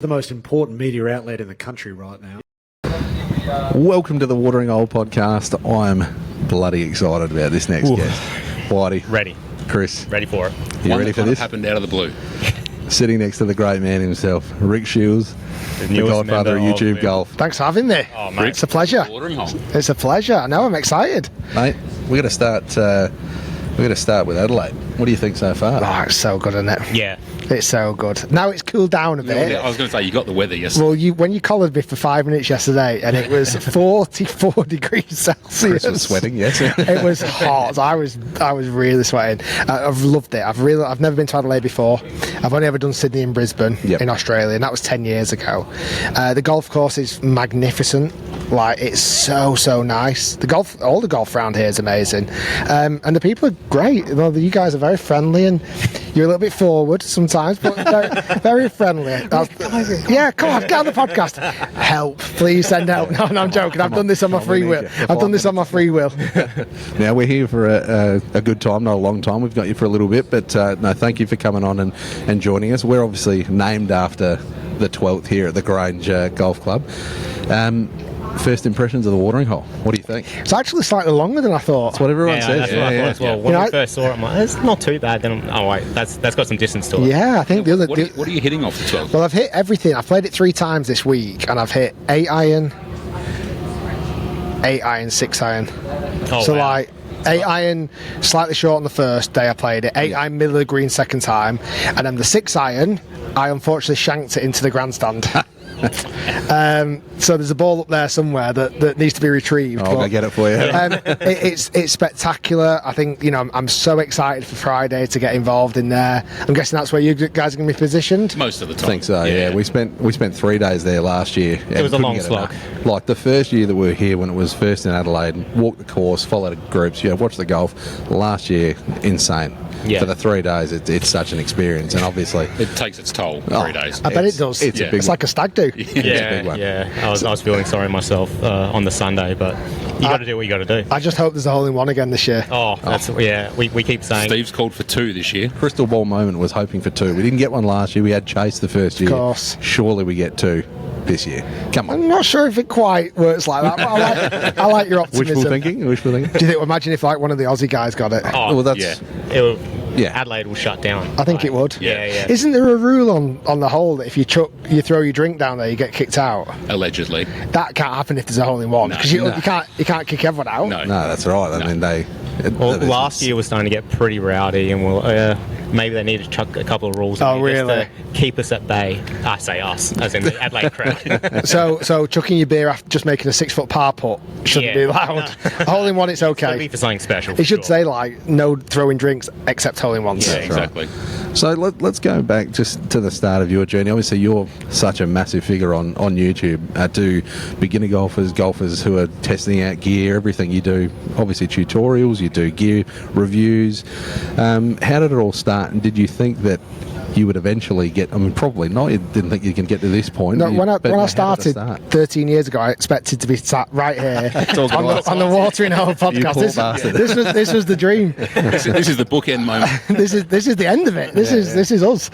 The most important media outlet in the country right now. Welcome to the Watering Hole podcast. I'm bloody excited about this next guest. Whitey. Ready. Chris. Ready for it. You ready for this? Happened out of the blue. Sitting next to the great man himself, Rick Shiels, the godfather of YouTube golf. Thanks for having me. Oh, mate. It's a pleasure. Watering Hole. It's a pleasure. I know, I'm excited. Mate, we're going to start with Adelaide. What do you think so far? Oh, it's so good, isn't it? Yeah. It's so good. Now it's cooled down a bit. I was going to say, you got the weather yesterday. Well, when you collared me for 5 minutes yesterday, and it was 44 degrees Celsius. Chris was sweating, yes. It was hot. I was really sweating. I've loved it. I've never been to Adelaide before. I've only ever done Sydney and Brisbane in Australia, and that was 10 years ago. The golf course is magnificent. Like, it's so nice. All the golf around here is amazing, and the people are great. You guys are very friendly, and you're a little bit forward sometimes, but very friendly. Yeah, come on, get on the podcast. Help, please send help. No, I'm joking. I've done this on my free will. Now, we're here for a good time, not a long time. We've got you for a little bit, but no, thank you for coming on and joining us. We're obviously named after the 12th here at the Grange Golf Club. First impressions of the Watering Hole. What do you think? It's actually slightly longer than I thought. That's what everyone says. That's what I thought as well. When we first saw it, I'm like, it's not too bad. Then, that's got some distance to it. Yeah, I think the other. What are you hitting off the 12th? Well, I've hit everything. I've played it 3 times this week, and I've hit 8 iron, 6 iron. Oh, So wow. like 8 iron, slightly short on the first day I played it. 8 iron, middle of the green second time, and then the 6 iron, I unfortunately shanked it into the grandstand. So there's a ball up there somewhere that needs to be retrieved. I'll go get it for you. It's spectacular. I think I'm so excited for Friday to get involved in there. I'm guessing that's where you guys are going to be positioned. Most of the time. I think so, yeah. We spent 3 days there last year. It was a long slog. Like the first year that we were here when it was first in Adelaide, walked the course, followed groups, watched the golf. Last year, insane. Yeah. For the 3 days, it's such an experience, and obviously It takes its toll. 3 days. I bet it does. It's a big like a stag do. Yeah. I was feeling sorry myself on the Sunday, but you got to do what you got to do. I just hope there's a hole-in-one again this year. We keep saying. Steve's called for 2 this year. crystal ball moment was hoping for 2. We didn't get one last year. We had Chase the first year. Of course. Surely we get 2 this year. Come on. I'm not sure if it quite works like that, but I like your optimism. Wishful thinking. Do you think? Imagine if like one of the Aussie guys got it. Oh, Well, that's Adelaide will shut down. I think it would. Yeah. Isn't there a rule on the hole that if you throw your drink down there, you get kicked out? Allegedly. That can't happen if there's a hole-in-one because you can't kick everyone out. No. No, that's right. I mean, Last year was starting to get pretty rowdy, and maybe they need to chuck a couple of rules in there just to keep us at bay. I say us, as in the Adelaide crowd. So chucking your beer after just making a 6-foot par putt shouldn't be allowed. A hole-in-one, it's It'll okay. be for something special. It should say like no throwing drinks except hole-in-ones. Yeah, exactly. So let's go back just to the start of your journey. Obviously, you're such a massive figure on YouTube. To beginner golfers who are testing out gear, everything you do, obviously tutorials, you do gear reviews. How did it all start, and did you think that you would eventually get? I mean, probably not. You didn't think you can get to this point. No, when I started 13 years ago, I expected to be sat right here on the Watering Hole podcast. This was the dream. This is the bookend moment. This is the end of it. This is us.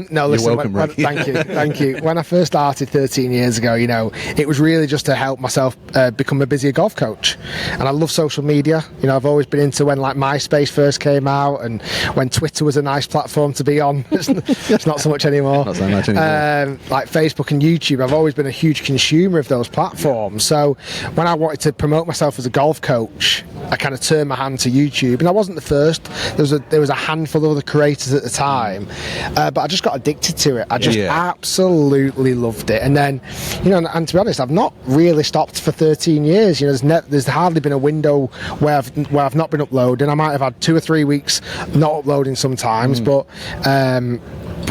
No, listen. You're welcome, Rick. Thank you. When I first started 13 years ago, it was really just to help myself become a busier golf coach. And I love social media. I've always been into when like MySpace first came out, and when Twitter was a nice platform to be on. It's not so much anymore. Not so much anymore. Like Facebook and YouTube, I've always been a huge consumer of those platforms. So when I wanted to promote myself as a golf coach, I kind of turned my hand to YouTube, and I wasn't the first. There was a handful of other creators at the time, but I just got addicted to it. I just absolutely loved it. And then, and to be honest, I've not really stopped for 13 years. There's hardly been a window where I've not been uploading. I might have had 2 or 3 weeks not uploading sometimes, but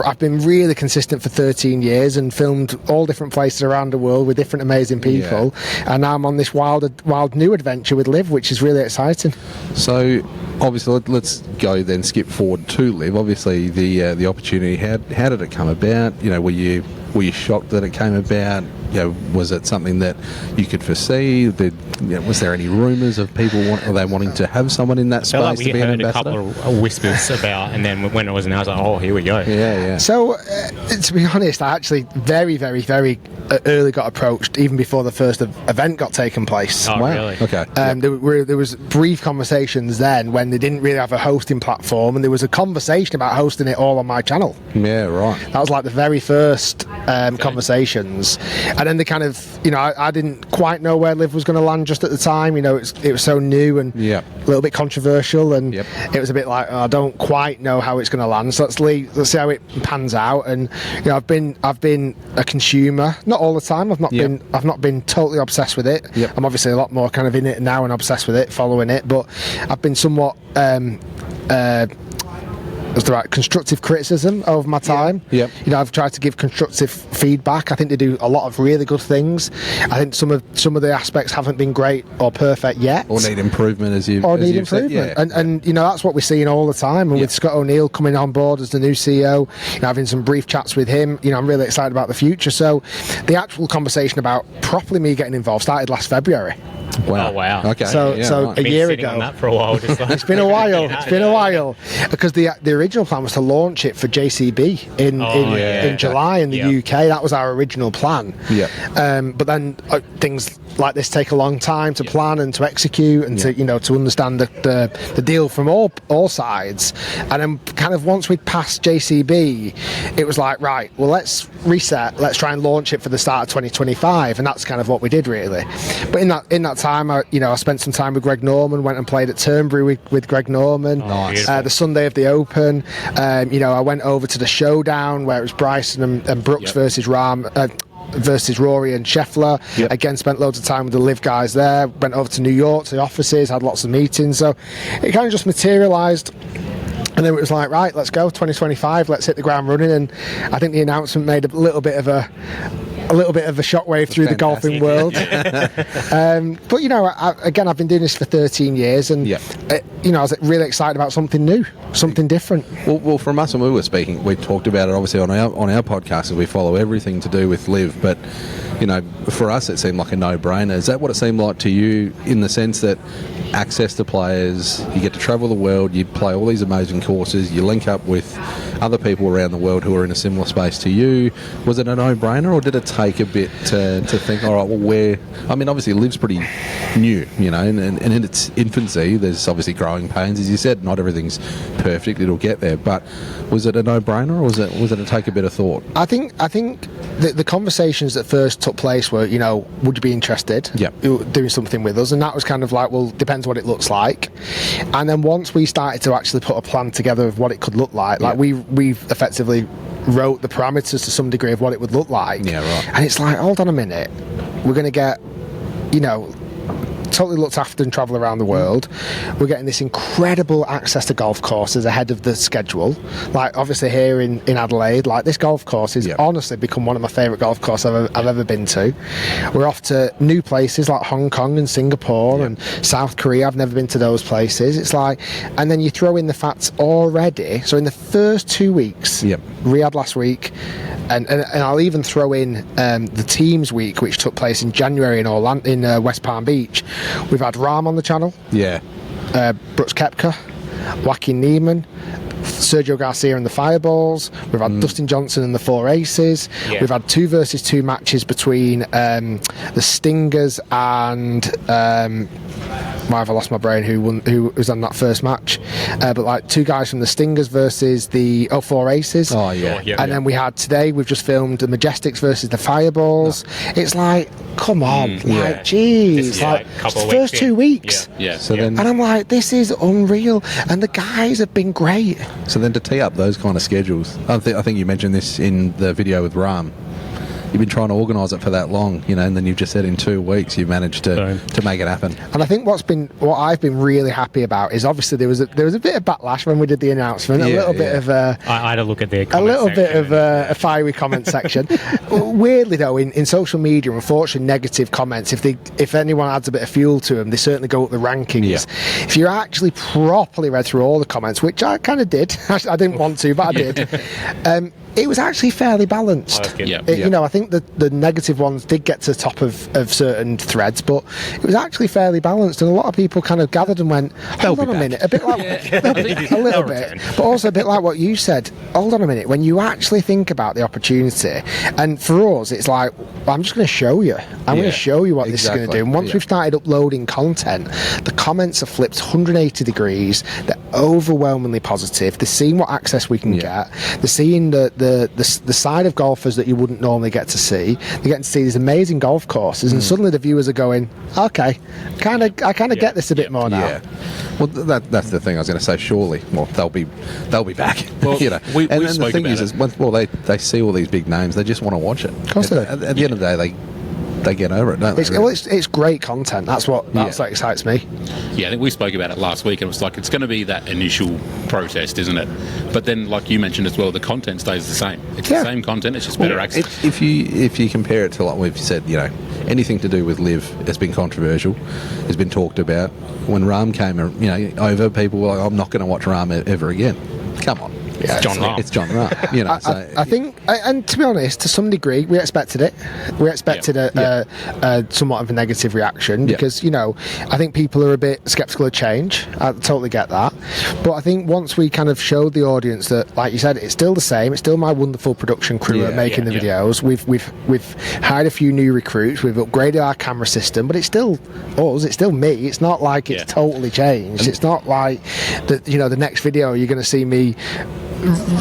I've been really consistent for 13 years and filmed all different places around the world with different amazing people. And now I'm on this wild new adventure with LIV, which is really exciting. So obviously, let's go then skip forward to LIV. Obviously, the opportunity. How did it come about? Were you shocked that it came about? was it something that you could foresee? Was there any rumours of people wanting to have someone in that space Felt like to we be an heard a ambassador? couple of whispers about, and then when it was announced, like, oh, here we go. Yeah. So, to be honest, I actually very, very, very early got approached, even before the first event got taken place. Oh, Wow. really? Okay. There was brief conversations then when they didn't really have a hosting platform, and there was a conversation about hosting it all on my channel. Yeah, right. That was like the very first conversations, and then they kind of, I didn't quite know where LIV was going to land just at the time. It was so new and a little bit controversial, and it was a bit like, I don't quite know how it's going to land. So let's see how it pans out. And I've been a consumer, not all the time. I've not been totally obsessed with it. Yep. I'm obviously a lot more kind of in it now and obsessed with it, following it. But I've been somewhat was the right constructive criticism over my time. Yep. I've tried to give constructive feedback. I think they do a lot of really good things. I think some of the aspects haven't been great or perfect yet, Or need improvement, as you've improvement. said. Yeah. And that's what we're seeing all the time. And with Scott O'Neill coming on board as the new CEO, having some brief chats with him, I'm really excited about the future. So the actual conversation about properly me getting involved started last February. Wow. Oh, wow. Okay. So right. a Been year sitting ago. on that for a while. Just like, It's been a while. It's been a while because the original plan was to launch it for JCB in July in the UK. That was our original plan. Yeah. But then things like this take a long time to plan and to execute and to understand the deal from all sides. And then kind of once we'd passed JCB, it was like, right, well, let's reset. Let's try and launch it for the start of 2025, and that's kind of what we did really. But in that time, I spent some time with Greg Norman. Went and played at Turnberry with Greg Norman. Nice. The Sunday of the Open. I went over to the showdown where it was Bryson and Brooks versus versus Rory and Scheffler. Again, spent loads of time with the LIV guys there. Went over to New York to the offices, had lots of meetings. So it kind of just materialised. And then it was like, right, let's go, 2025, let's hit the ground running. And I think the announcement made a little bit of a shockwave through the golfing world. But again, I've been doing this for 13 years, and I was really excited about something new, something different. Well, from us when we were speaking, we talked about it obviously on our podcast, and we follow everything to do with LIV. But for us, it seemed like a no-brainer. Is that what it seemed like to you, in the sense that access to players, you get to travel the world, you play all these amazing courses, you link up with other people around the world who are in a similar space to you? Was it a no-brainer, or did it take a bit to think, all right, well, obviously LIV's pretty new, and in its infancy, there's obviously growing pains. As you said, not everything's perfect, it'll get there. But was it a no-brainer, or was it to take a bit of thought? I think the conversations that first took place were, would you be interested doing something with us? And that was kind of like, well, depends what it looks like. And then once we started to actually put a plan together of what it could look like, we've effectively wrote the parameters to some degree of what it would look like. Yeah, right. And it's like, hold on a minute, we're going to get, totally looked after and travel around the world. We're getting this incredible access to golf courses ahead of the schedule. Like obviously here in Adelaide, like this golf course is honestly become one of my favourite golf courses I've ever been to. We're off to new places like Hong Kong and Singapore and South Korea. I've never been to those places. It's like, and then you throw in the facts already. So in the first 2 weeks, Riyadh last week, and I'll even throw in the Teams Week, which took place in January in West Palm Beach. We've had Rahm on the channel. Brooks Koepka, Joaquin Neiman, Sergio Garcia and the Fireballs. We've had Dustin Johnson and the Four Aces. We've had 2 versus 2 matches between the Stingers and why have I lost my brain? Who was on that first match? But like 2 guys from the Stingers versus the Four Aces. And then we had today. We've just filmed the Majestics versus the Fireballs. It's like, come on, geez, like first 2 weeks. So then, and I'm like, this is unreal, and the guys have been great. So then to tee up those kind of schedules, I think you mentioned this in the video with Rahm. You've been trying to organise it for that long, and then you've just said in 2 weeks you've managed to make it happen. And I think what I've been really happy about is obviously there was a bit of backlash when we did the announcement, I had a look at the a little bit of a fiery comment section. Weirdly though, in social media, unfortunately, negative comments, if anyone adds a bit of fuel to them, they certainly go up the rankings. If you actually properly read through all the comments, which I kind of did, I didn't want to, but I did. it was actually fairly balanced. Oh, that's good. Yeah. You know, I think the negative ones did get to the top of certain threads, but it was actually fairly balanced, and a lot of people kind of gathered and went, hold on a minute, a bit like a little bit, but also a bit like what you said. Hold on a minute, when you actually think about the opportunity, and for us, it's like, I'm just going to show you. I'm going to show you what this is going to do. And once we've started uploading content, the comments have flipped 180 degrees. They're overwhelmingly positive. They're seeing what access we can get. They're seeing the side of golfers that you wouldn't normally get to see. They're getting to see these amazing golf courses, and suddenly the viewers are going, okay, I kind of get this a bit more now. Yeah. Well, that's the thing I was going to say. Surely, well, they'll be back. Well, you know, we and the spoke thing about is, it. well, they see all these big names. They just want to watch it. Of course they do. At the end of the day, they get over it, don't they? It's great content. That's what excites me. Yeah, I think we spoke about it last week, and it was like, it's going to be that initial protest, isn't it? But then, like you mentioned as well, the content stays the same. It's the same content, it's just better access. If you compare it to, like we've said, you know, anything to do with LIV has been controversial, has been talked about. When Rahm came, you know, over, people were like, I'm not going to watch Rahm ever again. Come on. Yeah, John Rahm. It's John Rahm. You know, I think, and to be honest, to some degree, we expected it. We expected a somewhat of a negative reaction because, you know, I think people are a bit sceptical of change. I totally get that. But I think once we kind of showed the audience that, like you said, it's still the same. It's still my wonderful production crew at making the videos. We've hired a few new recruits. We've upgraded our camera system, but it's still us. It's still me. It's not like it's totally changed. It's not like that. You know, the next video you're going to see me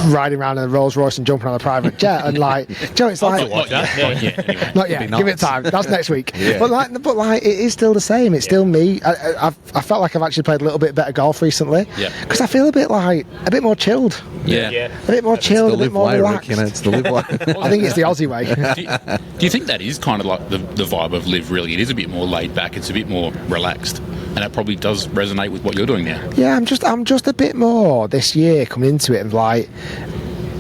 riding around in a Rolls Royce and jumping on a private jet, and like, Joe, it's like Not yet. not yet. Give it time. That's next week. But like, it is still the same. It's still me. I felt like I've actually played a little bit better golf recently. Because I feel a bit more chilled. Yeah. A bit more chilled. A bit more relaxed. Rick, you know, it's the LIV way. I think it's the Aussie way. Do you think that is kind of like the vibe of LIV, really? It is a bit more laid back, it's a bit more relaxed, and that probably does resonate with what you're doing now. Yeah, I'm just a bit more this year coming into it, and like,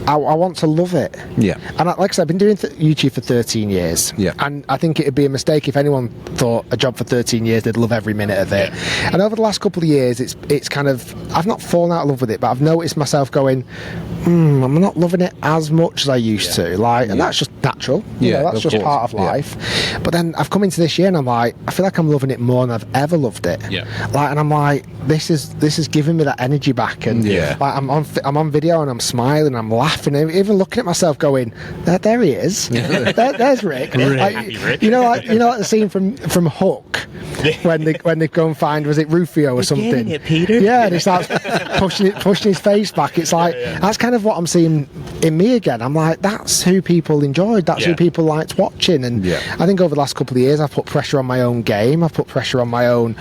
I want to love it. Yeah. And like I said, I've been doing YouTube for 13 years. Yeah. And I think it would be a mistake if anyone thought a job for 13 years, they'd love every minute of it. And over the last couple of years, it's kind of, I've not fallen out of love with it, but I've noticed myself going, I'm not loving it as much as I used to. Like, and that's just natural. You know, that's just part of life. But then I've come into this year and I'm like, I feel like I'm loving it more than I've ever loved it. Like, and I'm like, this is giving me that energy back. And like, I'm on video and I'm smiling, I'm laughing, even looking at myself going, there he is. There's Rick. Like, you know, like the scene from Hook when they go and find, was it Rufio or something? Getting it, Peter. Yeah, and he starts pushing his face back. It's like that's kind of what I'm seeing in me again. I'm like, that's who people enjoyed. That's who people liked watching. And I think over the last couple of years, I've put pressure on my own game. I've put pressure on my own,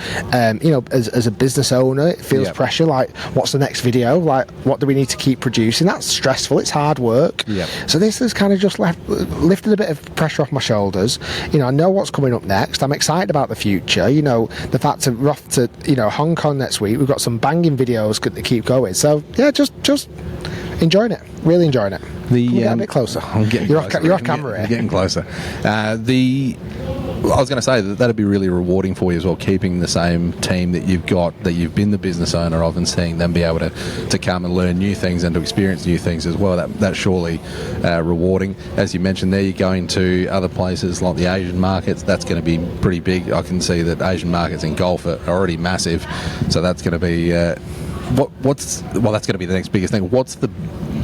you know, as a business owner, it feels pressure. Like, what's the next video? Like, what do we need to keep producing? That's stressful. It's hard work. So this has kind of just lifted a bit of pressure off my shoulders. You know, I know what's coming up next. I'm excited about the future. You know, the fact that we're off to, you know, Hong Kong next week. We've got some banging videos to keep going. So yeah, just enjoying it. Really enjoying it. Get a bit closer. You're off camera here. Getting closer. I was going to say that'd be really rewarding for you as well, keeping the same team that you've got, that you've been the business owner of, and seeing them be able to come and learn new things and to experience new things as well. That's surely rewarding. As you mentioned there, you're going to other places like the Asian markets. That's going to be pretty big. I can see that Asian markets in golf are already massive, so that's going to be that's going to be the next biggest thing. What's the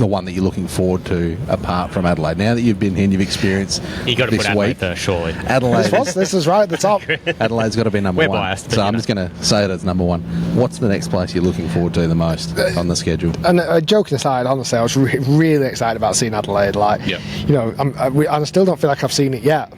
one that you're looking forward to apart from Adelaide? Now that you've been here and you've experienced you got to this put Adelaide week, first, surely. Adelaide. This is right at the top. Adelaide's got to be number We're one. biased, So I'm just going to say it as number one. What's the next place you're looking forward to the most on the schedule? And joking aside, honestly, I was really excited about seeing Adelaide. Like, you know, I still don't feel like I've seen it yet.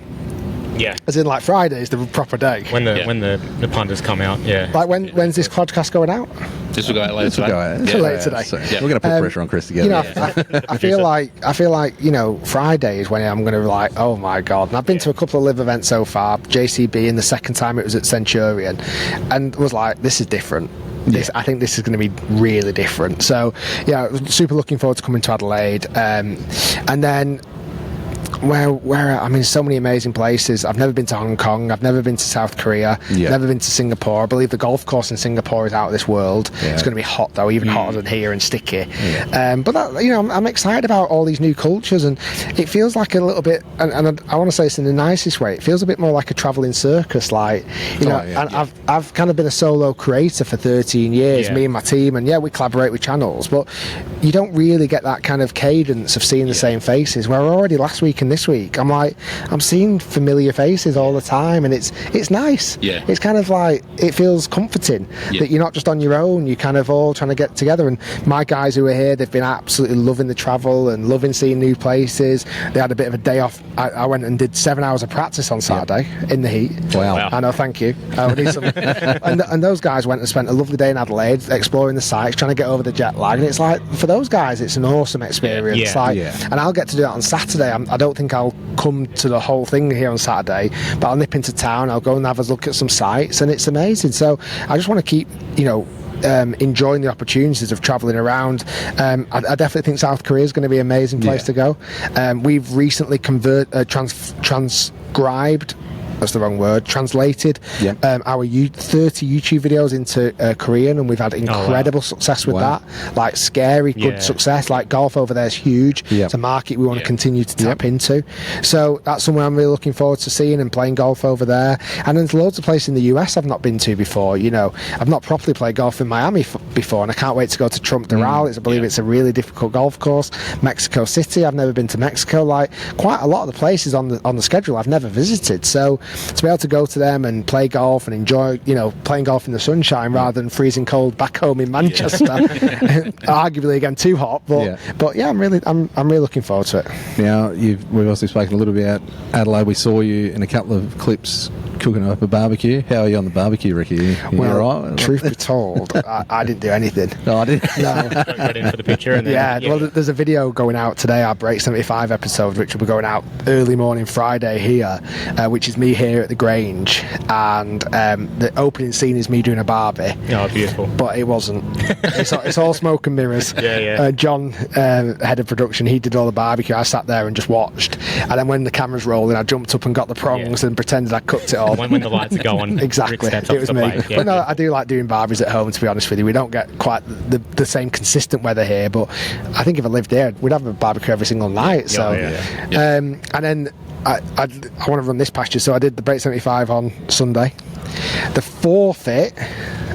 Yeah. As in, like, Friday is the proper day. When the punters come out, Like, when's this podcast going out? This will go out later today. Later today. So we're going to put pressure on Chris to get you know, it. I feel like, you know, Friday is when I'm going to be like, oh my god. And I've been to a couple of LIV events so far, JCB, and the second time it was at Centurion, and was like, this is different. I think this is going to be really different. So yeah, super looking forward to coming to Adelaide, and then I mean, so many amazing places. I've never been to Hong Kong. I've never been to South Korea. Never been to Singapore. I believe the golf course in Singapore is out of this world. It's going to be hot though, even hotter than here, and sticky. But that, you know, I'm excited about all these new cultures, and it feels like a little bit. And I want to say this in the nicest way. It feels a bit more like a travelling circus, like, you know. And I've kind of been a solo creator for 13 years. Me and my team, and we collaborate with channels, but you don't really get that kind of cadence of seeing the same faces. Where already last week and this week, I'm seeing familiar faces all the time, and it's nice. It's kind of like, it feels comforting that you're not just on your own. You're kind of all trying to get together. And my guys who are here, they've been absolutely loving the travel and loving seeing new places. They had a bit of a day off. I went and did 7 hours of practice on Saturday in the heat. Wow. I know, thank you. And those guys went and spent a lovely day in Adelaide exploring the sites, trying to get over the jet lag. And it's like, for those guys, it's an awesome experience. And I'll get to do that on Saturday. I don't think I'll come to the whole thing here on Saturday, but I'll nip into town. I'll go and have a look at some sites, and it's amazing. So I just want to keep, you know, enjoying the opportunities of travelling around. I definitely think South Korea is going to be an amazing place to go. We've recently transcribed, that's the wrong word, translated our 30 YouTube videos into Korean, and we've had incredible success with that. Like, scary good success. Like, golf over there is huge. It's a market we want to continue to tap into. So that's somewhere I'm really looking forward to seeing and playing golf over there. And there's loads of places in the US I've not been to before. You know, I've not properly played golf in Miami before, and I can't wait to go to Trump Doral. I believe it's a really difficult golf course. Mexico City, I've never been to Mexico. Like, quite a lot of the places on the schedule I've never visited. So to be able to go to them and play golf and enjoy, you know, playing golf in the sunshine rather than freezing cold back home in Manchester, arguably again too hot, but yeah, I'm really looking forward to it. Now, we've also spoken a little bit about Adelaide. We saw you in a couple of clips cooking up a barbecue. How are you on the barbecue, Ricky? Well, right? Truth be told, I didn't do anything. No, I didn't. No. Got in for the picture, and then, well, there's a video going out today, our Break 75 episode, which will be going out early morning Friday here, which is me here at the Grange, and the opening scene is me doing a barbie. Oh, beautiful. But it wasn't. It's all smoke and mirrors. John, head of production, he did all the barbecue. I sat there and just watched, and then when the camera's rolling, I jumped up and got the prongs and pretended I cooked it all. When the lights go on, exactly, it was me. But no, I do like doing barbecues at home, to be honest with you. We don't get quite the same consistent weather here, but I think if I lived there, we'd have a barbecue every single night. So, and then I want to run this past you. So I did the Break 75 on Sunday. The forfeit,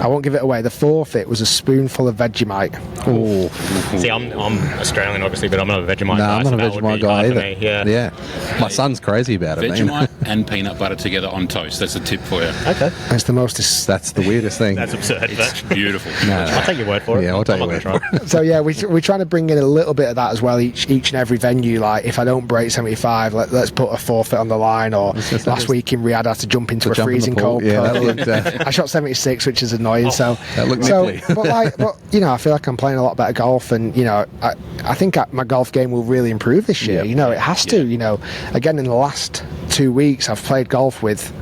I won't give it away, the forfeit was a spoonful of Vegemite. Oh. See, I'm Australian, obviously, but I'm not a Vegemite guy. I'm not a Vegemite guy either. Me, my son's crazy about it. Vegemite and peanut butter together on toast. That's a tip for you. Okay. That's that's the weirdest thing. That's absurd. It's beautiful. I'll take your word for it. Yeah, I'll take your word for it. So yeah, we're trying to bring in a little bit of that as well each and every venue. Like, if I don't break 75, let's put a forfeit on the line. Or last week in Riyadh, I had to jump into a freezing cold pool. That looked, I shot 76, which is annoying. So that looked nipply. but you know, I feel like I'm playing a lot better golf, and you know, I think my golf game will really improve this year. You know, it has to. You know, again, in the last 2 weeks, I've played golf with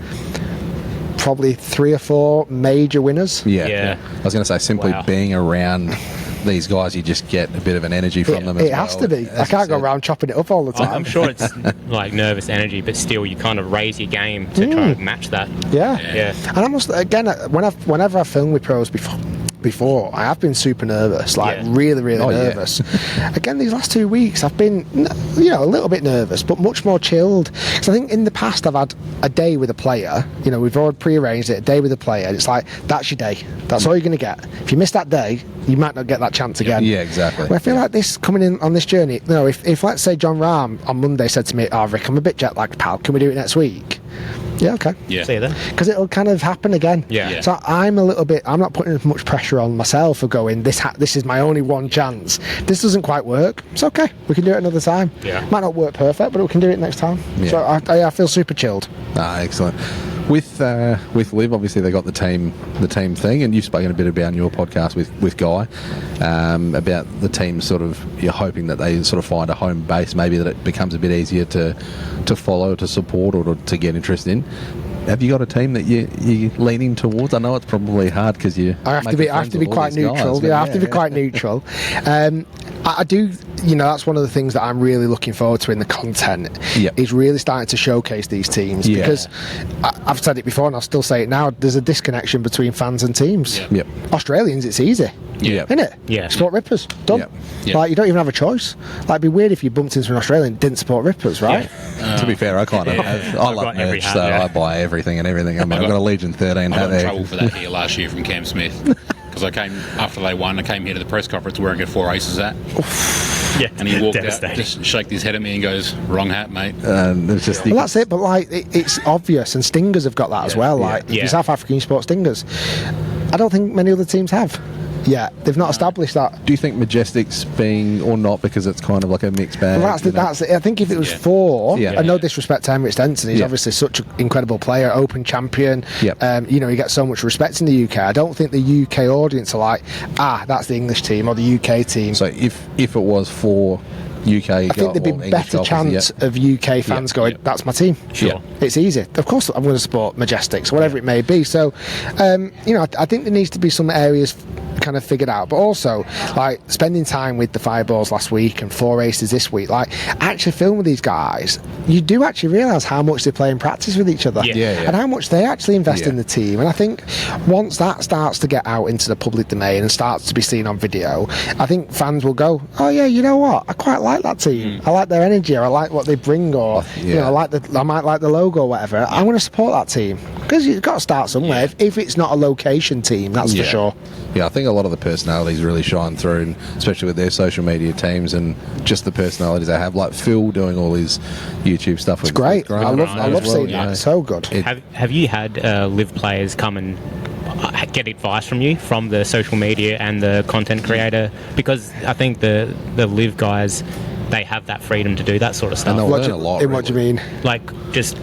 probably 3 or 4 major winners. I was going to say, simply being around these guys, you just get a bit of an energy from them as well. It has to be. I can't go around chopping it up all the time. I'm sure it's like nervous energy, but still you kind of raise your game to try and match that. Yeah. And I must, again, whenever I've filmed with pros before, I have been super nervous, really nervous. Again, these last 2 weeks I've been, you know, a little bit nervous, but much more chilled. Because I think in the past I've had a day with a player, you know, we've already prearranged it, a day with a player, and it's like, that's your day, that's all you're going to get. If you miss that day, you might not get that chance again. Yeah, exactly. But I feel like this, coming in on this journey, you know, if let's say John Rahm on Monday said to me, Rick, I'm a bit jet lagged, pal, can we do it next week? Yeah, okay. Yeah. See you then. Because it'll kind of happen again. Yeah. So I'm not putting as much pressure on myself of going, this is my only one chance. This doesn't quite work. It's okay. We can do it another time. Yeah. Might not work perfect, but we can do it next time. Yeah. So I feel super chilled. Excellent. With LIV, obviously they got the team thing, and you've spoken a bit about in your podcast with Guy about the team sort of, you're hoping that they sort of find a home base, maybe that it becomes a bit easier to follow, to support, or to get interest in. Have you got a team that you're leaning towards? I know it's probably hard because I have to be quite neutral. I have to be quite neutral. I do, that's one of the things that I'm really looking forward to in the content, is really starting to showcase these teams, because I've said it before and I'll still say it now, there's a disconnection between fans and teams. Australians, it's easy. Isn't it? Yeah. Support Rippers. Done. Like, you don't even have a choice. Like, it'd be weird if you bumped into an Australian and didn't support Rippers, right? To be fair, I kind of I love merch, so I buy everything and everything. I mean, I've got a Legion 13 hat I got in there. trouble for that here last year from Cam Smith. Because I came, after they won, I came here to the press conference wearing a 4 Aces hat. And he walked out, just shaked his head at me and goes, "Wrong hat, mate." It's just well, that's it, but like, it's obvious, and Stingers have got that as well. Like, the South African Sport Stingers. I don't think many other teams have. Yeah, they've not established that. Do you think Majestic's being or not, because it's kind of like a mixed bag? Well, that's it. I think if it was 4, and no disrespect to Emirates Denton, he's obviously such an incredible player, Open champion. He gets so much respect in the UK. I don't think the UK audience are like, that's the English team or the UK team. So if it was 4 UK, I think there'd be a better chance of UK fans going, that's my team. It's easy. Of course I'm going to support Majestics, whatever it may be. So I think there needs to be some areas kind of figured out, but also like spending time with the Fireballs last week and 4 Aces this week, like actually filming these guys, you do actually realise how much they play in practice with each other and how much they actually invest in the team. And I think once that starts to get out into the public domain and starts to be seen on video, I think fans will go, oh yeah, you know what, I quite like that team. I like their energy, or I like what they bring, or I might like the logo or whatever. I'm going to support that team, because you've got to start somewhere. If it's not a location team, that's for sure. I think a lot of the personalities really shine through, and especially with their social media teams and just the personalities they have. Like Phil doing all his YouTube stuff. It's great. I love seeing that. It's so good. Have you had LIV players come and get advice from you, from the social media and the content creator? Because I think the LIV guys, they have that freedom to do that sort of stuff. And they'll learn a lot. What do you mean? Like, just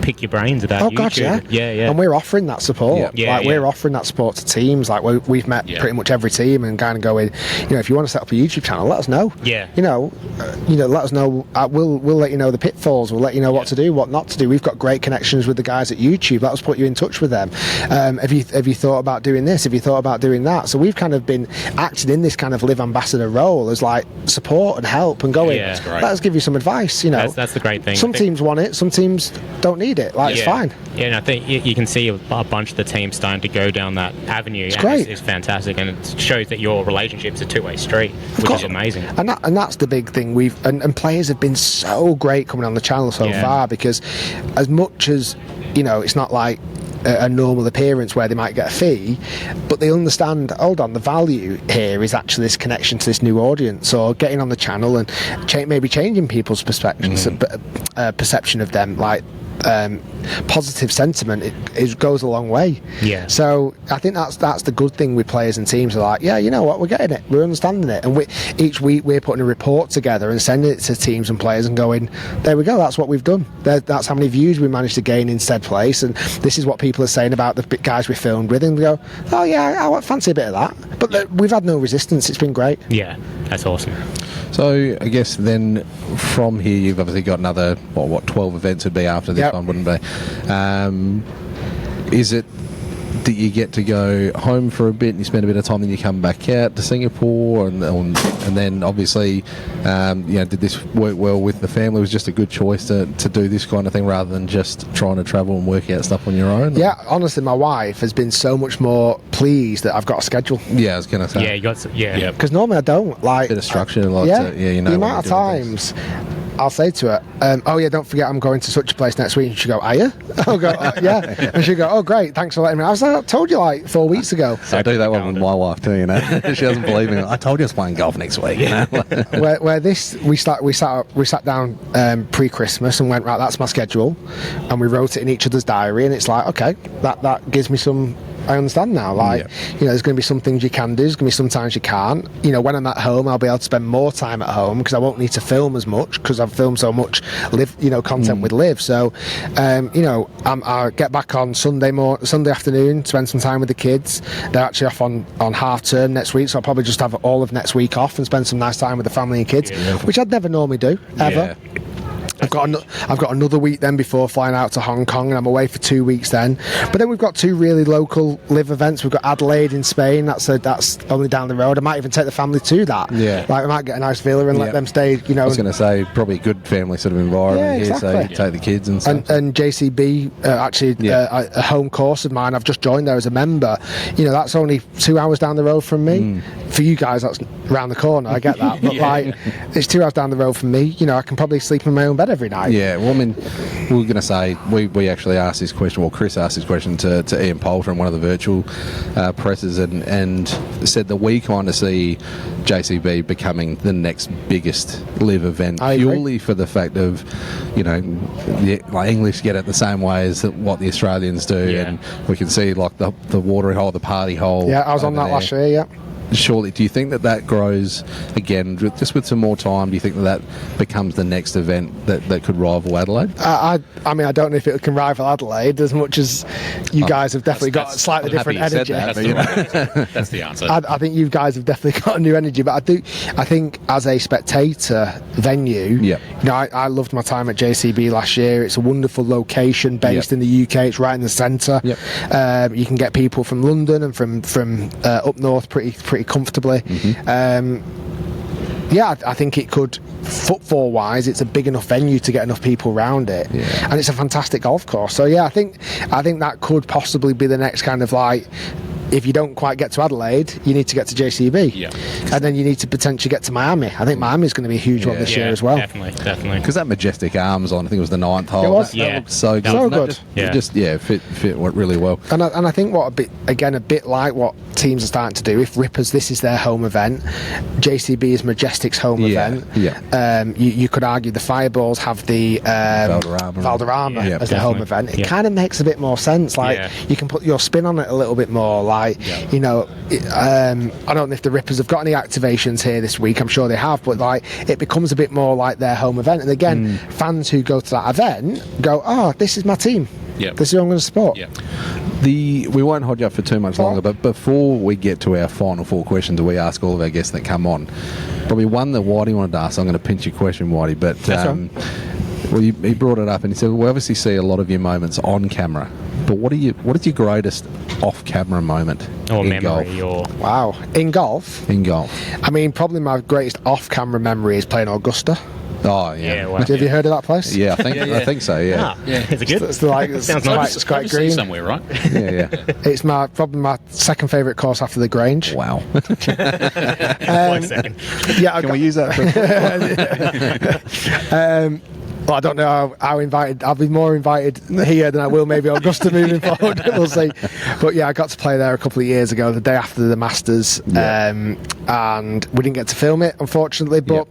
pick your brains about YouTube. God, yeah. And we're offering that support. We're offering that support to teams. Like, we've met pretty much every team and kind of going, if you want to set up a YouTube channel, let us know. Let us know. We'll let you know the pitfalls. We'll let you know what to do, what not to do. We've got great connections with the guys at YouTube. Let us put you in touch with them. Have you thought about doing this? Have you thought about doing that? So we've kind of been acting in this kind of LIV ambassador role as like support and help and going, let us give you some advice. That's the great thing. Some teams want it, some teams don't need it. It's fine. And I think you can see a bunch of the teams starting to go down that avenue. It's great. It's fantastic, and it shows that your relationship's a two-way street, which is amazing. And that's the big thing. And players have been so great coming on the channel so far, because as much as it's not like a normal appearance where they might get a fee, but they understand, hold on, the value here is actually this connection to this new audience, or getting on the channel and maybe changing people's perception of them. Like, positive sentiment, it goes a long way. So I think that's the good thing with players and teams. Are like, you know what, we're getting it, we're understanding it, and each week we're putting a report together and sending it to teams and players and going, there we go, that's what we've done, that's how many views we managed to gain in said place, and this is what people are saying about the guys we filmed with, and we go, oh yeah, I fancy a bit of that. But we've had no resistance. It's been great. That's awesome. So I guess then from here you've obviously got another 12 events would be after this one, wouldn't be? Is it that you get to go home for a bit and you spend a bit of time, then you come back out to Singapore, and then obviously did this work well with the family? It was just a good choice to do this kind of thing rather than just trying to travel and work out stuff on your own? Honestly, my wife has been so much more pleased that I've got a schedule. I was going to say. You got some, because normally I don't. Like, bit of structure, the amount of times I'll say to her, don't forget I'm going to such a place next week. And she'll go, are you? I'll go, yeah. And she'll go, oh, great, thanks for letting me. I was like, I told you like 4 weeks ago. I do that one with my wife too, She doesn't believe me. I told you I was playing golf next week, where this, we sat down pre-Christmas and went, right, that's my schedule. And we wrote it in each other's diary, and it's like, okay, that gives me some... I understand now. There's going to be some things you can do. There's going to be some times you can't. When I'm at home, I'll be able to spend more time at home because I won't need to film as much because I've filmed so much content with LIV. So, I'll get back on Sunday afternoon, spend some time with the kids. They're actually off on half term next week, so I'll probably just have all of next week off and spend some nice time with the family and kids, which I'd never normally do, ever. I've got another week then before flying out to Hong Kong, and I'm away for 2 weeks then. But then we've got 2 really local live events. We've got Adelaide in Spain. That's only down the road. I might even take the family to that. Yeah. Like, I might get a nice villa and let them stay. You know, I was going to say probably a good family sort of environment here, so you take the kids and stuff. And JCB, a home course of mine. I've just joined there as a member. You know, that's only 2 hours down the road from me. For you guys, that's round the corner. I get that, but like, it's 2 hours down the road from me. You know, I can probably sleep in my own bed every night. Yeah, well, I mean, we were going to say, we actually asked this question, well, Chris asked this question to Ian Poulter in one of the virtual presses, and said that we kind of see JCB becoming the next biggest live event, purely for the fact of, you know, like English get it the same way as what the Australians do, and we can see like the watering hole, the party hole. Yeah, I was on that last year, yeah. Surely, do you think that grows again, just with some more time? Do you think that becomes the next event that could rival Adelaide? I mean, I don't know if it can rival Adelaide as much as you guys have definitely got a slightly different energy. That's the answer. I think you guys have definitely got a new energy, but I think as a spectator venue, you know, I loved my time at JCB last year. It's a wonderful location based in the UK. It's right in the centre. You can get people from London and from up north pretty comfortably. I think it could, football wise, it's a big enough venue to get enough people around it, and it's a fantastic golf course. So I think that could possibly be the next kind of, like, if you don't quite get to Adelaide, you need to get to JCB, and then you need to potentially get to Miami. I think Miami's going to be a huge one this year as well. Definitely. Because that Majestic Arms on, I think it was the 9th hole. It was. That looked so good. So good. Fit really well. And I think a bit like what teams are starting to do. If Rippers, this is their home event, JCB is Majestic's home event. You could argue the Fireballs have the Valderrama as their home event. It kind of makes a bit more sense. Like, you can put your spin on it a little bit more. Like, you know, I don't know if the Rippers have got any activations here this week. I'm sure they have, but like, it becomes a bit more like their home event. And again, fans who go to that event go, "Oh, this is my team. This is who I'm going to support." We won't hold you up for too much longer, but before we get to our final 4 questions that we ask all of our guests that come on, probably one that Whitey wanted to ask. I'm going to pinch your question, Whitey, but well, he brought it up and he said, we obviously see a lot of your moments on camera, but what is your greatest off-camera moment in golf? In golf? In golf. I mean, probably my greatest off-camera memory is playing Augusta. Oh yeah. Wow. Have you heard of that place? Yeah, I think so. Yeah. Is it good? It's quite green somewhere, right? It's probably my second favourite course after the Grange. Wow. 1 second. Can we use that? Well, I don't know how invited. I'll be more invited here than I will maybe Augusta moving forward. We'll see. But yeah, I got to play there a couple of years ago, the day after the Masters, and we didn't get to film it, unfortunately. But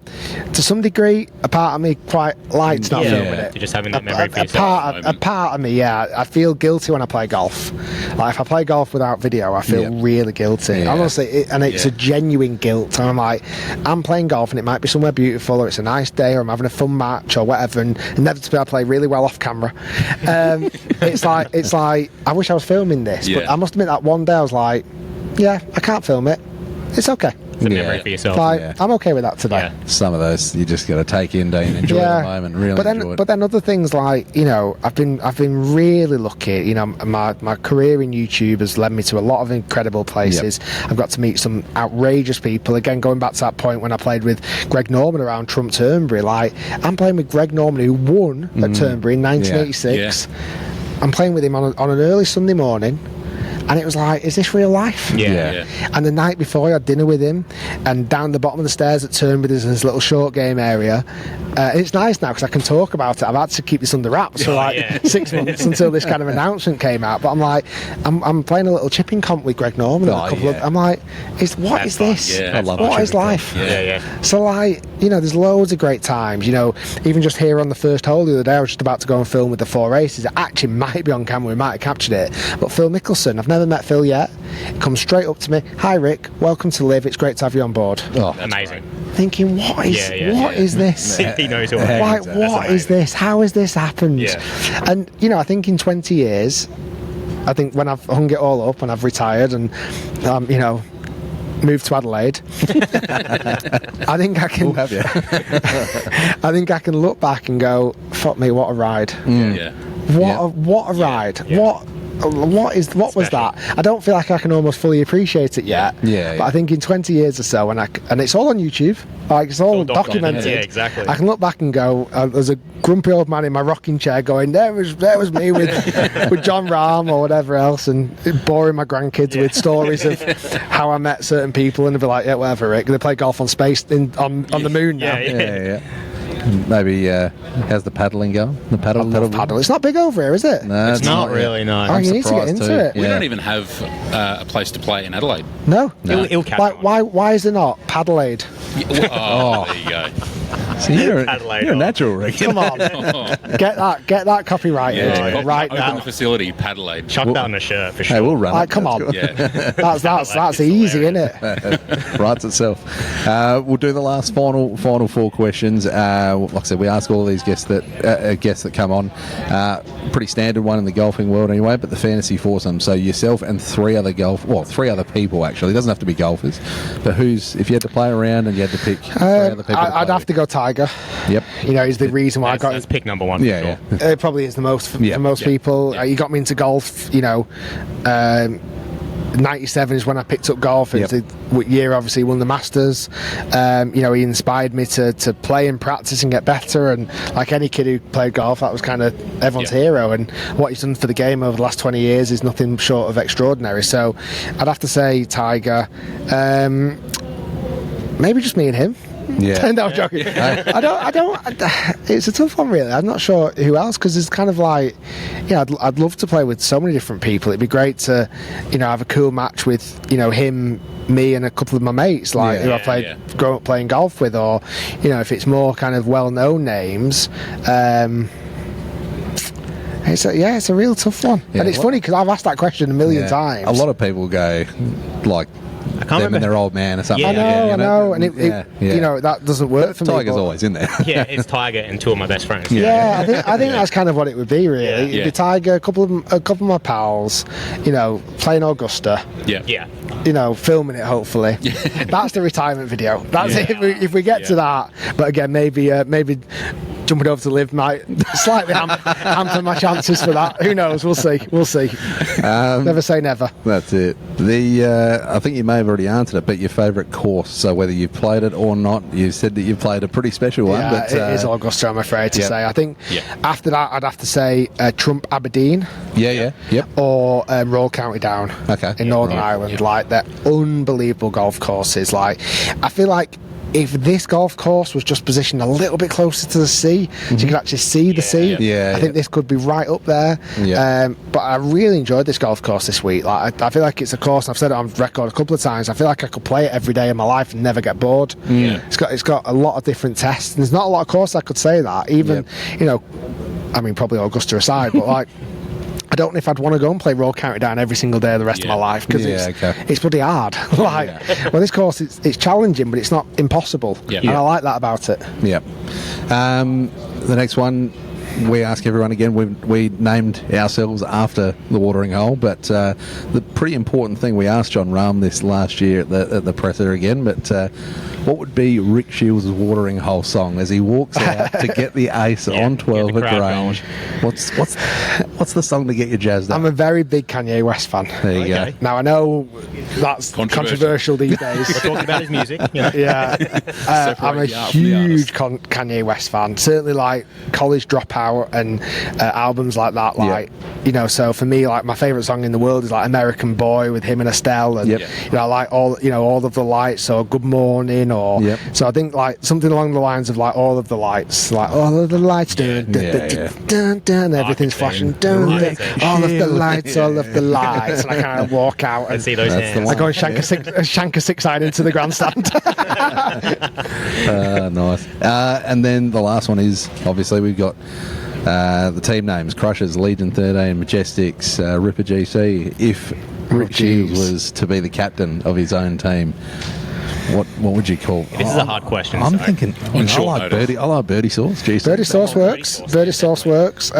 to some degree, a part of me quite liked not filming it. You're just having that memory for yourself. A part of me, I feel guilty when I play golf. Like, if I play golf without video, I feel really guilty. Honestly, it's a genuine guilt. And I'm like, I'm playing golf, and it might be somewhere beautiful, or it's a nice day, or I'm having a fun match, or whatever. And inevitably I play really well off camera. It's like I wish I was filming this, but I must admit that one day I was like, I can't film it. It's okay. It's a memory for yourself. I'm okay with that today. Some of those you just got to take in, don't you? Enjoy the moment, really enjoy it. But then other things like, you know, I've been really lucky. You know, my career in YouTube has led me to a lot of incredible places. I've got to meet some outrageous people. Again, going back to that point when I played with Greg Norman around Trump Turnberry, like, I'm playing with Greg Norman, who won at Turnberry in 1986. I'm playing with him on an early Sunday morning. And it was like, is this real life? And the night before, I had dinner with him, and down the bottom of the stairs at Turnberry, there's this little short game area. It's nice now because I can talk about it. I've had to keep this under wraps for 6 months until this kind of announcement came out. But I'm like, I'm playing a little chipping comp with Greg Norman. I'm like, what is this? I love what is life? So, like, you know, there's loads of great times. You know, even just here on the first hole the other day, I was just about to go and film with the 4 aces. It actually might be on camera, we might have captured it. But Phil Mickelson, I've never met Phil yet. He comes straight up to me. Hi Rick, welcome to LIV. It's great to have you on board. Amazing. Thinking, what is this? He knows all like, what is this? How has this happened? And you know, I think in 20 years, I think when I've hung it all up and I've retired and you know, moved to Adelaide, I think I can. We'll have you. I think I can look back and go, "Fuck me, what a ride! Yeah. What a ride! Yeah. What was that? I don't feel like I can almost fully appreciate it yet. But I think in 20 years or so, and it's all on YouTube, like it's all documented. Yeah, exactly. I can look back and go, there's a grumpy old man in my rocking chair going, there was me with with John Rahm or whatever else, and boring my grandkids with stories of how I met certain people, and they'd be like, yeah, whatever, Rick. They play golf on space on the moon now. Yeah. Maybe how's the paddling going? The paddle. Paddle. It's not big over here, is it? No, It's not really, no. Oh, you need to get into it. We don't even have a place to play in Adelaide. No. He'll catch Like, on. why is there not Paddleade? Oh, there you go. So you're Adelaide a natural, Rick. Come on, get that copyrighted Yeah, right open now. the facility, Paddleade. Chuck that on a shirt for sure. Hey, we'll run Like, it. come on, Yeah. that's easy, isn't it? Writes itself. We'll do the last final 4 questions. Like I said, we ask all of these guests that come on. Pretty standard one in the golfing world anyway, but the fantasy foursome. So yourself and 3 other people actually. It doesn't have to be golfers, but if you had to play around and you had to pick 3 other people, I'd have to go Tiger. Yep. You know, he's the reason why I got. That's pick number 1. Yeah. It probably is the most for most people. Yeah. He got me into golf. You know. 97 is when I picked up golf. It's the year obviously he won the Masters. You know, he inspired me to play and practice and get better, and like any kid who played golf, that was kind of everyone's hero, and what he's done for the game over the last 20 years is nothing short of extraordinary. So I'd have to say Tiger. Maybe just me and him. Yeah. No, I'm joking. I don't. It's a tough one, really. I'm not sure who else, because it's kind of like, I'd love to play with so many different people. It'd be great to, have a cool match with, him, me, and a couple of my mates, who I played growing up playing golf with, or, if it's more kind of well-known names. It's a real tough one, and it's funny because I've asked that question a million times. A lot of people go like. I can't them remember. and their old man or something. Yeah. I know, and it that doesn't work for me. Tiger's but- always in there. Yeah, it's Tiger and 2 of my best friends. Yeah, I think that's kind of what it would be, really. Yeah. It'd be Tiger, a couple of my pals, playing Augusta. Yeah. Filming it, hopefully. That's the retirement video. That's it. If we get to that. But again, maybe jumping over to LIV might slightly hamper my chances for that. Who knows? We'll see. Never say never. That's it. I think you may have already answered it, but your favourite course, so whether you've played it or not, you said that you've played a pretty special one. Yeah, But it is Augusta, I'm afraid to say. I think Yeah. after that, I'd have to say Trump Aberdeen. Yep. Or Royal County Down in Northern Ireland. Like, they're unbelievable golf courses. Like, I feel like if this golf course was just positioned a little bit closer to the sea, so you could actually see the sea, I think this could be right up there. But I really enjoyed this golf course this week. Like, I feel like it's a course, and I've said it on record a couple of times, I feel like I could play it every day of my life and never get bored. It's got a lot of different tests, and there's not a lot of courses I could say that, even I mean, probably Augusta aside, but like, I don't know if I'd want to go and play Royal County Down every single day of the rest of my life, because it's bloody hard. Well, this course it's challenging, but it's not impossible, and I like that about it. Yep. The next one, we ask everyone again. We named ourselves after the Watering Hole, but the pretty important thing, we asked John Rahm this last year at the presser again, but what would be Rick Shiels' Watering Hole song as he walks out to get the ace on 12 at Grange? What's the song to get you jazzed up? I'm a very big Kanye West fan. There you go. Now, I know that's controversial these days. We're talking about his music. Yeah, I'm a huge Kanye West fan. Certainly, like College Dropout and albums like that. Like, so for me, like, my favourite song in the world is like American Boy with him and Estelle, and I like all of the lights, or Good Morning, or so I think like something along the lines of like All of the Lights, like all of the lights, dun, everything's flashing, all of the lights, all of the lights, and I kind of walk out and see those hands. I go and shank a six iron into the grandstand. Nice. And then the last one is, obviously, we've got the team names: Crushers, Legion 13, Majestics, Ripper GC. If Rick Shiels was to be the captain of his own team, what would you call? This is a hard question. I'm thinking. I short like notice. Birdie Sauce. GC. Birdie Sauce works. Birdie Sauce works.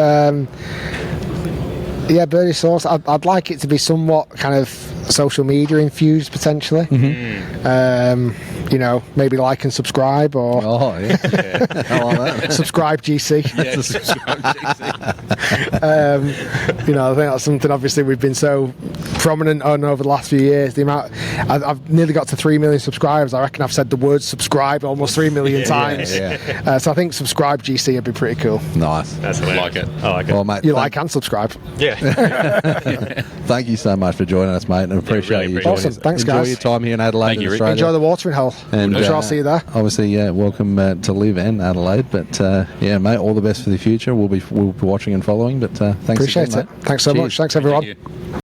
Yeah, Birdie Sauce. I'd like it to be somewhat kind of social media infused potentially. You know, maybe like and subscribe, or Oh, yeah. I like that. subscribe GC. Yeah, subscribe, GC. You know, I think that's something obviously we've been so prominent on over the last few years. The amount I've nearly got to 3 million subscribers. I reckon I've said the word subscribe almost 3 million times. So I think subscribe GC would be pretty cool. Nice. That's I like it. I like it. Well, mate, You like and subscribe. Yeah. thank you so much for joining us, mate, and appreciate really you appreciate joining it. us. Thanks, Enjoy guys. your time here in Adelaide, Thank you, in Rick. Australia. Enjoy the watering hole. And I'm sure I'll see you there. Obviously, welcome to LIV and Adelaide. But yeah, mate, all the best for the future. We'll be watching and following. But thanks Appreciate again, it. mate. Thanks so Cheers. much. Thanks everyone. Thank you.